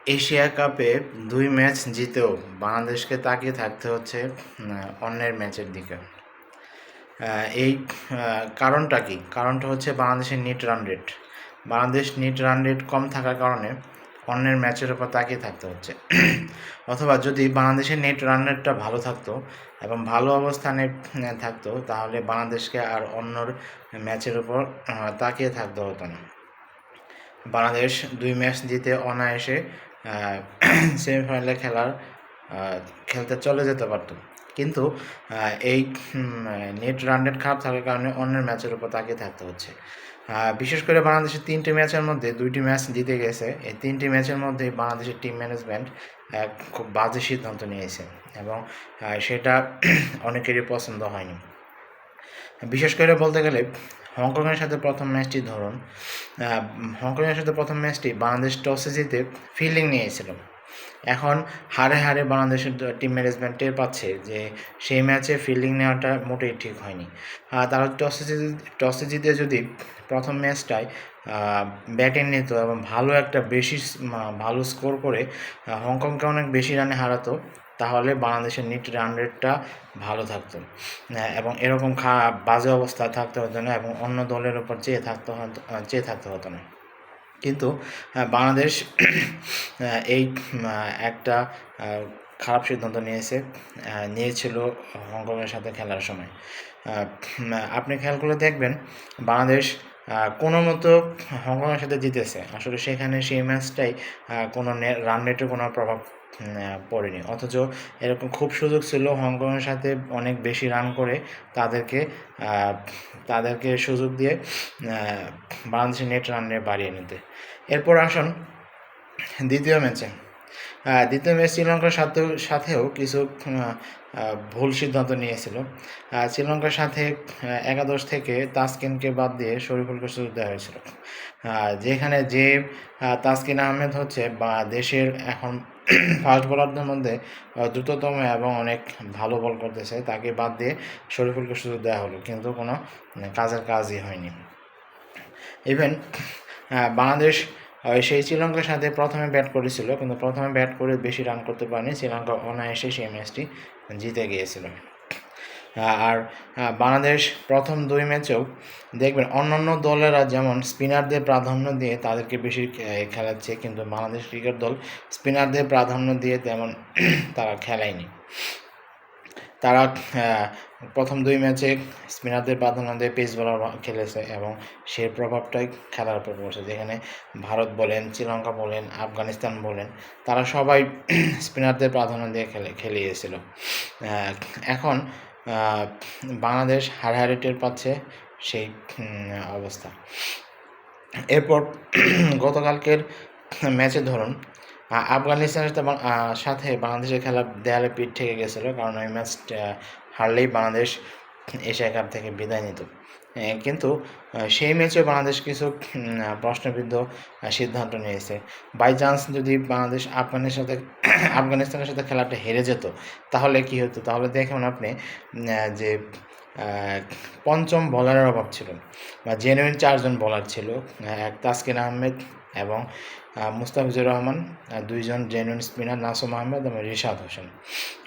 Asia কাপে ২ match জিতেও বাংলাদেশকে তাকিয়ে থাকতে হচ্ছে অন্যের ম্যাচের দিকে। এই কারণটা কি? কারণটা হচ্ছে বাংলাদেশের net run rate. Bangladesh net run rate কম থাকার কারণে অন্যের ম্যাচের উপর তাকিয়ে থাকতে হচ্ছে। অথবা যদি বাংলাদেশের নেট রান রেটটা ভালো থাকতো এবং ভালো অবস্থানে থাকতো, তাহলে বাংলাদেশকে আর অন্যর ম্যাচের উপর তাকিয়ে থাকতে হতো না। বাংলাদেশ ২ ম্যাচ জিতে অনায়াসে সেমিফাইনালে খেলতে চলে যেতে পারত। কিন্তু এই নেট রান রেট খারাপ থাকার কারণে অন্যের ম্যাচের উপর তাকিয়ে থাকতে হচ্ছে। বিশেষ করে বাংলাদেশের ৩টি ম্যাচের মধ্যে ২টি ম্যাচ জিতে গেছে। এই ৩টি ম্যাচের মধ্যে বাংলাদেশের টিম ম্যানেজমেন্ট খুব বাজে সিদ্ধান্ত নিয়েছে এবং সেটা অনেকেরই পছন্দ হয়নি। বিশেষ করে বলতে গেলে হংকংয়ের সাথে প্রথম ম্যাচটি ধরুন, হংকংয়ের সাথে প্রথম ম্যাচটি বাংলাদেশ টসে জিতে ফিল্ডিং নিয়েছিল। এখন হারে হারে বাংলাদেশের টিম ম্যানেজমেন্ট টের পাচ্ছে যে সেই ম্যাচে ফিল্ডিং নেওয়াটা মোটেই ঠিক হয়নি। তারা টসে জিতে যদি প্রথম ম্যাচটায় ব্যাটিং নিত এবং ভালো স্কোর করে হংকংকে অনেক বেশি রানে হারাতো, তাহলে বাংলাদেশের নেট রান রেটটা ভালো থাকতো এবং এরকম বাজে অবস্থা থাকতে হতো না এবং অন্য দলের উপর চেয়ে থাকতে হতো না। কিন্তু বাংলাদেশ এই একটা খারাপ সিদ্ধান্ত নিয়েছিল হংকংয়ের সাথে খেলার সময়। আপনি খেয়াল করে দেখবেন বাংলাদেশ কোনো মতো হংকংয়ের সাথে জিতেছে। আসলে সেখানে সেই ম্যাচটাই কোনো রান রেটের কোনো প্রভাব পড়েনি, অথচ এরকম খুব সুযোগ ছিল হংকংয়ের সাথে অনেক বেশি রান করে তাদেরকে সুযোগ দিয়ে বাংলাদেশের নেট রান রেট বাড়িয়ে নিতে। এরপর আসুন দ্বিতীয় ম্যাচ শ্রীলঙ্কার সাথেও কিছু ভুল সিদ্ধান্ত নিয়েছিল। শ্রীলঙ্কার সাথে একাদশ থেকে তাসকিনকে বাদ দিয়ে শরীফুলকে সুযোগ দেওয়া হয়েছিল, যেখানে তাসকিন আহমেদ হচ্ছে বা দেশের এখন ফাস্ট বোলারদের মধ্যে দ্রুততম এবং অনেক ভালো বল করতেছে, তাকে বাদ দিয়ে শরীফুলকে সুযোগ দেওয়া হলো, কিন্তু কোনো কাজই হয়নি। ইভেন বাংলাদেশ সেই শ্রীলঙ্কার সাথে প্রথমে ব্যাট করেছিল, কিন্তু প্রথমে ব্যাট করে বেশি রান করতে পারেনি। শ্রীলঙ্কা অনায়াসে সেই ম্যাচটি জিতে গিয়েছিল। আর বাংলাদেশ প্রথম ২ ম্যাচেও দেখবেন অন্যান্য দলেরা যেমন স্পিনারদের প্রাধান্য দিয়ে তাদেরকে বেশি খেলাচ্ছে, কিন্তু বাংলাদেশ ক্রিকেট দল স্পিনারদের প্রাধান্য দিয়ে তেমন তারা খেলায়নি। তারা প্রথম ২ ম্যাচে স্পিনারদের প্রাধান্য দিয়ে পেস বোলার খেলেছে এবং সেই প্রভাবটাই খেলার উপর পড়ছে, যেখানে ভারত বলেন, শ্রীলঙ্কা বলেন, আফগানিস্তান বলেন, তারা সবাই স্পিনারদের প্রাধান্য দিয়ে খেলিয়েছিল। এখন বাংলাদেশ হারে টের পাচ্ছে সেই অবস্থা। এরপর গতকালকের ম্যাচে ধরুন আফগানিস্তানের সাথে বাংলাদেশের খেলা দেয়ালে পিঠ ঠেকে গেছিলো, কারণ ওই ম্যাচটা হারলেই বাংলাদেশ এশিয়া কাপ থেকে বিদায় নিত। কিন্তু সেই ম্যাচে বাংলাদেশ কিছু প্রশ্নবিদ্ধ সিদ্ধান্ত নিয়েছে। বাই চান্স যদি বাংলাদেশ আফগানিস্তানের সাথে খেলাটা হেরে যেত, তাহলে কী হতো? তাহলে দেখুন আপনি যে পঞ্চম বোলারের অভাব ছিল, বা জেনুইন ৪ জন বোলার ছিল, এক তাসকিন আহমেদ এবং মুস্তাফিজুর রহমান, ২ জন জেনুইন স্পিনার নাসুম আহমেদ এবং রিশাদ হোসেন।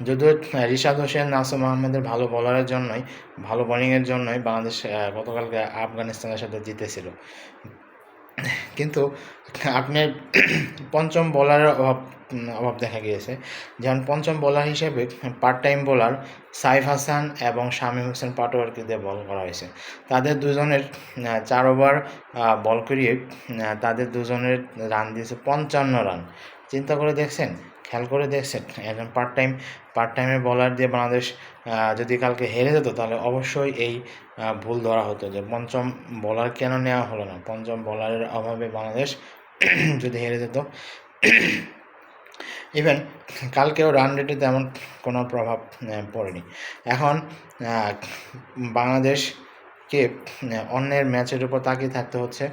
যদিও রিশাদ হোসেন, নাসুম আহমেদের ভালো বোলিংয়ের জন্যই বাংলাদেশ গতকালকে আফগানিস্তানের সাথে জিতেছিল। কিন্তু আপনার পঞ্চম বোলারের অভাব দেখা গিয়েছে। যেমন পঞ্চম বোলার হিসেবে part time bowler Saif Hasan এবং শামীম হোসেন পাটোয়ারিকে দিয়ে বল করা হয়েছে। তাদের দুজনের ৪ ওভার বল করিয়ে তাদের দুজনের রান দিয়েছে ৫৫ রান। চিন্তা করে দেখছেন, খেয়াল করে দেখছেন, একজন পার্ট টাইমের বলার দিয়ে বাংলাদেশ যদি কালকে হেরে যেত, তাহলে অবশ্যই এই ভুল ধরা হতো যে পঞ্চম বোলার কেন নেওয়া হলো না। পঞ্চম বোলারের অভাবে বাংলাদেশ যদি হেরে যেত। ইভেন কালকেও রান রেটে তেমন কোনো প্রভাব পড়েনি। এখন বাংলাদেশকে অন্যের ম্যাচের উপর তাকিয়ে থাকতে হচ্ছে,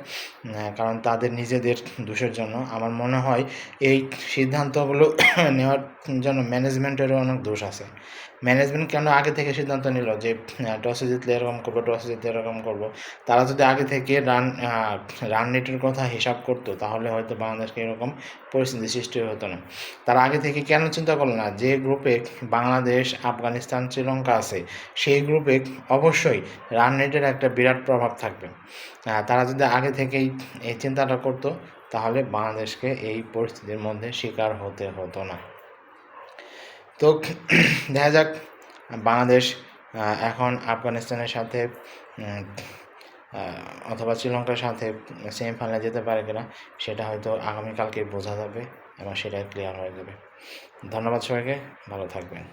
কারণ তাদের নিজেদের দোষের জন্য। আমার মনে হয় এই সিদ্ধান্তগুলো নেওয়ার জন্য ম্যানেজমেন্টেরও অনেক দোষ আছে। ম্যানেজমেন্ট কেন আগে থেকে সিদ্ধান্ত নিল যে টসে জিতলে এরকম করবো, টসে জিতলে এরকম করবো? তারা যদি আগে থেকে রান রেটের কথা হিসাব করতো তাহলে হয়তো বাংলাদেশকে এরকম পরিস্থিতি সৃষ্টি হতো না। তারা আগে থেকে কেন চিন্তা করলো না যে গ্রুপে বাংলাদেশ, আফগানিস্তান, শ্রীলঙ্কা আছে সেই গ্রুপে অবশ্যই রান রেটের একটা বিরাট প্রভাব থাকবে। তারা যদি আগে থেকেই এই চিন্তাটা করতো তাহলে বাংলাদেশকে এই পরিস্থিতির মধ্যে শিকার হতে হতো না। তো দেখা যাক বাংলাদেশ এখন আফগানিস্তানের সাথে অথবা শ্রীলঙ্কার সাথে সেমিফাইনালে যেতে পারে কিনা সেটা হয়তো আগামীকালকে বোঝা যাবে এবং সেটা ক্লিয়ার হয়ে যাবে। ধন্যবাদ সবাইকে, ভালো থাকবেন।